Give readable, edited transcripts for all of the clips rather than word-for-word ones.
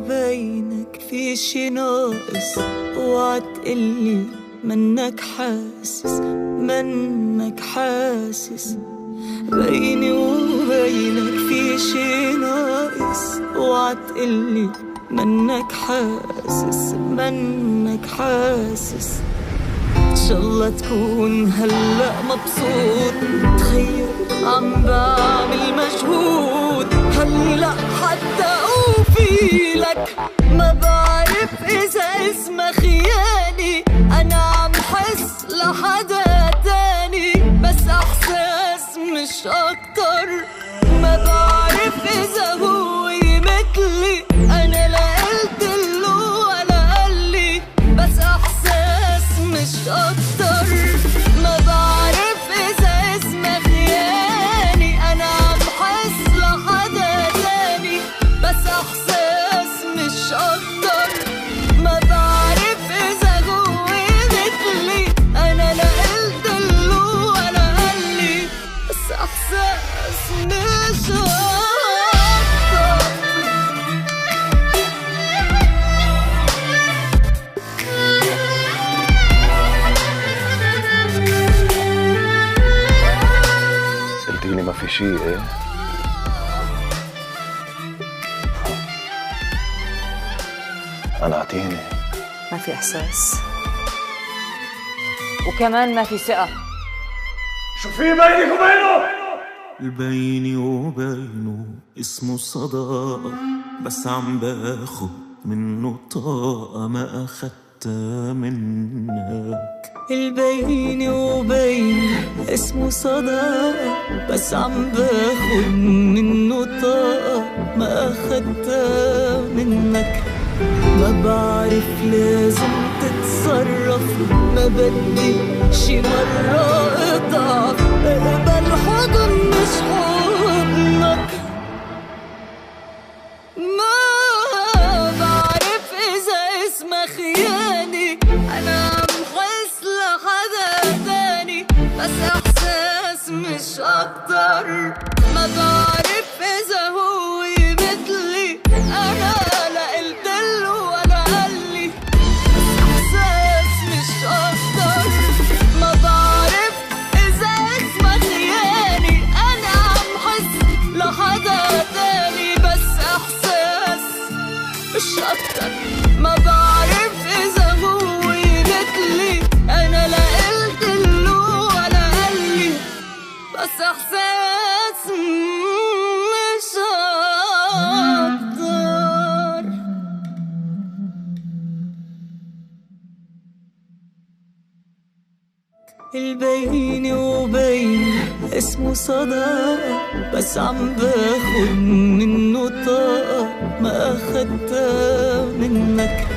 وبينك في شي ناقص، اوعى تقلي منك حاسس، منك حاسس. بيني وبينك في شي ناقص، اوعى تقلي منك حاسس، منك حاسس. إن شاء الله تكون هلأ مبسوط، تخيل عم بعمل مجهود هلأ حتى أوفي لك. ما بعرف إذا اسمها خيانة، أنا عم حس لحدا تاني بس إحساس مش أكتر. ما بعرف إذا هو مثلي، أنا لا قلتله ولا قالي بس إحساس مش أكتر. ما بعرف إذا اسمها خيانة، أنا عم حس لحدا تاني بس إحساس مش أكتر. ما بعرف إذا هو مثلي، أنا لا قلتله ولا قالي بس إحساس مش أكتر. قلتيلي ما في شي ايه؟ قنعتيني. ما في إحساس وكمان ما في ثقة. شو في بينك وبينه؟ بيني وبينه اسمه صداقة، بس عم باخد منه طاقة ما أخدتها منك. البيني وبيني اسمه صداقة، بس عم باخد منه طاقة ما أخدتها منك. ما بعرف لازم تتصرف، ما بدي شي مرة اضعف، اقبل حضن مش حضنك. ما بعرف إذا اسمها خيانة، أنا عم حس لحدا تاني بس إحساس مش أكتر. ما بعرف إذا هو مثلي، أنا لا قلتله ولا قالي بس إحساس مش أكتر. ما بعرف إذا اسمها خيانة، أنا عم حس لحدا تاني بس إحساس مش أكتر. ما بعرف إذا هو مثلي، أنا لا قلتله ولا قالي بس إحساس مش أكتر. البيني وبيني اسمه صداقة، بس عم باخد منه طاقة ما أخدتها منك.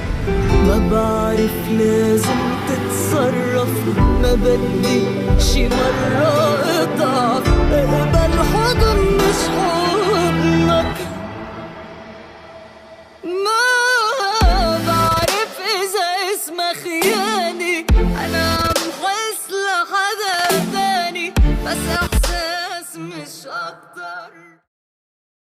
ما بعرف لازم تتصرف، ما بدي شي مرة اضعف، اقبل حضن مش حضن.